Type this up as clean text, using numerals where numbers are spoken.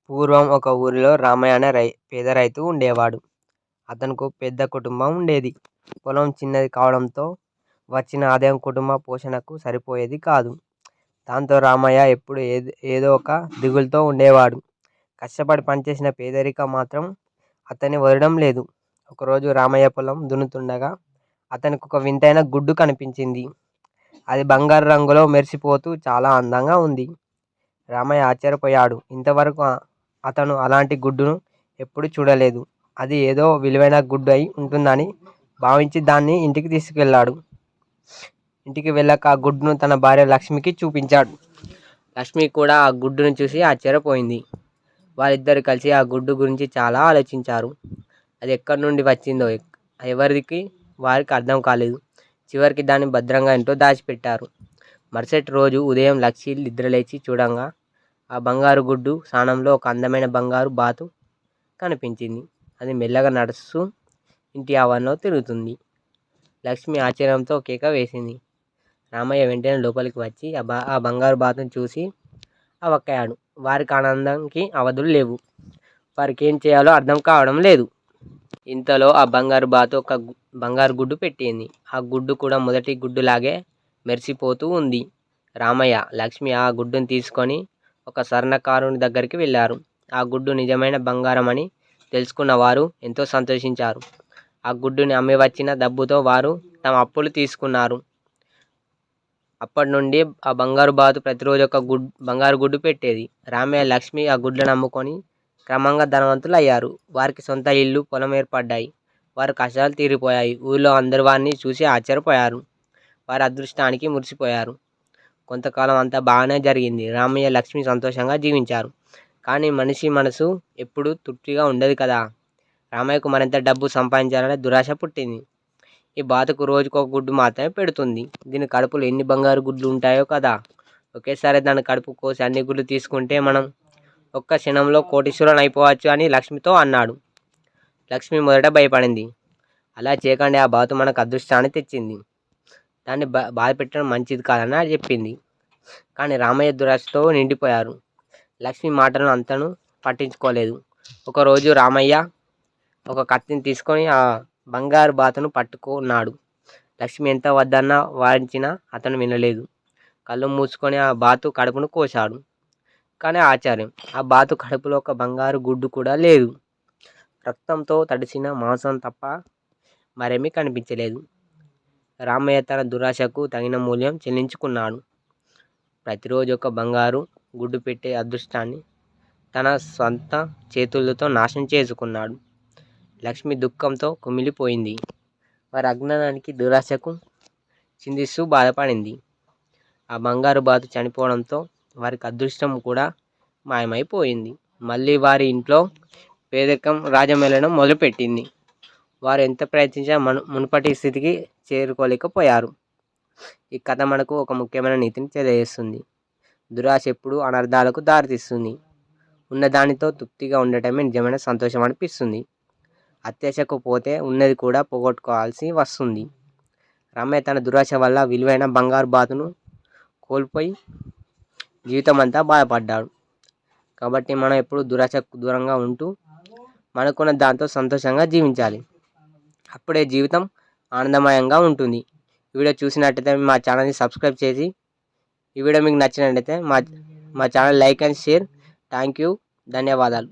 పూర్వం ఒక ఊరిలో రామయ్య అనే పేద రైతు ఉండేవాడు. అతనుకు పెద్ద కుటుంబం ఉండేది. పొలం చిన్నది కావడంతో వచ్చిన ఆదాయం కుటుంబ పోషణకు సరిపోయేది కాదు. దాంతో రామయ్య ఎప్పుడు ఏదో ఒక దిగులుతో ఉండేవాడు. కష్టపడి పనిచేసిన పేదరికం మాత్రం అతన్ని వదలడం లేదు. ఒకరోజు రామయ్య పొలం దున్నుతుండగా అతనికి ఒక వింతైన గుడ్డు కనిపించింది. అది బంగారు రంగులో మెరిసిపోతూ చాలా అందంగా ఉంది. రామయ్య ఆశ్చర్యపోయాడు. ఇంతవరకు అతను అలాంటి గుడ్డును ఎప్పుడు చూడలేదు. అది ఏదో విలువైన గుడ్డు అయి ఉంటుందని భావించి దాన్ని ఇంటికి తీసుకెళ్ళాడు. ఇంటికి వెళ్ళాక ఆ గుడ్డును తన భార్య లక్ష్మికి చూపించాడు. లక్ష్మి కూడా ఆ గుడ్డును చూసి ఆశ్చర్యపోయింది. వారిద్దరు కలిసి ఆ గుడ్డు గురించి చాలా ఆలోచించారు. అది ఎక్కడి నుండి వచ్చిందో ఎవరికి వారికి అర్థం కాలేదు. చివరికి దాన్ని భద్రంగా ఇంట్లో దాచిపెట్టారు. మరుసటి రోజు ఉదయం లక్ష్మి నిద్రలేచి చూడంగా ఆ బంగారు గుడ్డు స్థానంలో ఒక అందమైన బంగారు బాతు కనిపించింది. అది మెల్లగా నడుస్తూ ఇంటి ఆవరణలో తిరుగుతుంది. లక్ష్మి ఆశ్చర్యంతో కేక వేసింది. రామయ్య వెంటనే లోపలికి వచ్చి ఆ బంగారు బాతును చూసి అవక్కయ్యాడు. వారికి ఆనందంకి అవధులు లేవు. వారికి ఏం చేయాలో అర్థం కావడం లేదు. ఇంతలో ఆ బంగారు బాతు ఒక బంగారు గుడ్డు పెట్టింది. ఆ గుడ్డు కూడా మొదటి గుడ్డులాగే మెరిసిపోతూ ఉంది. రామయ్య, లక్ష్మి ఆ గుడ్డును తీసుకొని ఒక స్వర్ణకారుని దగ్గరికి వెళ్ళారు. ఆ గుడ్డు నిజమైన బంగారం అని తెలుసుకున్న వారు ఎంతో సంతోషించారు. ఆ గుడ్డుని అమ్మి వచ్చిన డబ్బుతో వారు తమ అప్పులు తీసుకున్నారు. అప్పటి నుండి ఆ బంగారు బాతు ప్రతిరోజు ఒక బంగారు గుడ్డు పెట్టేది. రామయ్య, లక్ష్మి ఆ గుడ్లను అమ్ముకొని క్రమంగా ధనవంతులు అయ్యారు. వారికి సొంత ఇల్లు, పొలం ఏర్పడ్డాయి. వారి కష్టాలు తీరిపోయాయి. ఊళ్ళో అందరు వారిని చూసి ఆశ్చర్యపోయారు. వారి అదృష్టానికి మురిసిపోయారు. కొంతకాలం అంతా బాగానే జరిగింది. రామయ్య, లక్ష్మి సంతోషంగా జీవించారు. కానీ మనిషి మనసు ఎప్పుడూ తృప్తిగా ఉండదు కదా. రామయ్యకు మరింత డబ్బు సంపాదించాలనే దురాశ పుట్టింది. ఈ బాతుకు రోజుకొక గుడ్డు మాత్రమే పెడుతుంది. దీని కడుపులో ఎన్ని బంగారు గుడ్లు ఉంటాయో కదా. ఒకేసారి దాని కడుపు కోసి అన్ని గుడ్లు తీసుకుంటే మనం ఒక్క క్షణంలో కోటీశ్వరుని అయిపోవచ్చు అని లక్ష్మితో అన్నాడు. లక్ష్మి మొదట భయపడింది. అలా చేయకండి, ఆ బాతు మనకు అదృష్టాన్ని తెచ్చింది. దాన్ని బాధ పెట్టడం మంచిది కాదని చెప్పింది. కానీ రామయ్య దురాశతో నిండిపోయారు. లక్ష్మి మాటలను అంతను పట్టించుకోలేదు. ఒకరోజు రామయ్య ఒక కత్తిని తీసుకొని ఆ బంగారు బాతును పట్టుకున్నాడు. లక్ష్మి ఎంత వద్దన్నా వారించినా అతను వినలేదు. కళ్ళు మూసుకొని ఆ బాతు కడుపును కోశాడు. కానీ ఆశ్చర్యం, ఆ బాతు కడుపులో ఒక బంగారు గుడ్డు కూడా లేదు. రక్తంతో తడిసిన మాంసం తప్ప మరేమీ కనిపించలేదు. రామయ్య తన దురాశకు తగిన మూల్యం చెల్లించుకున్నాడు. ప్రతిరోజు ఒక బంగారు గుడ్డు పెట్టే అదృష్టాన్ని తన సొంత చేతులతో నాశనం చేసుకున్నాడు. లక్ష్మి దుఃఖంతో కుమిలిపోయింది. వారి అజ్ఞానానికి, దురాశకు చిందిస్తూ బాధపడింది. ఆ బంగారు బాతు చనిపోవడంతో వారికి అదృష్టం కూడా మాయమైపోయింది. మళ్ళీ వారి ఇంట్లో పేదరికం రాజ్యమేలడం మొదలుపెట్టింది. వారు ఎంత ప్రయత్నించినా మునుపటి స్థితికి చేరుకోలేకపోయారు. ఈ కథ మనకు ఒక ముఖ్యమైన నీతిని తెలియజేస్తుంది. దురాశ ఎప్పుడు అనర్థాలకు దారితీస్తుంది. ఉన్నదానితో తృప్తిగా ఉండటమే నిజమైన సంతోషం అనిపిస్తుంది. అత్యాశకు పోతే ఉన్నది కూడా పోగొట్టుకోవాల్సి వస్తుంది. రామయ్య తన దురాశ వల్ల విలువైన బంగారు బాతును కోల్పోయి జీవితం అంతా బాధపడ్డాడు. కాబట్టి మనం ఎప్పుడు దురాశకు దూరంగా ఉంటూ మనకున్న దాంతో సంతోషంగా జీవించాలి. అప్పుడే జీవితం ఆనందమయంగా ఉంటుంది. ఈ వీడియో చూసినట్టయితే మా ఛానల్ని సబ్స్క్రైబ్ చేసి, ఈ వీడియో మీకు నచ్చినట్టయితే మా channel like and share. Thank you, ధన్యవాదాలు.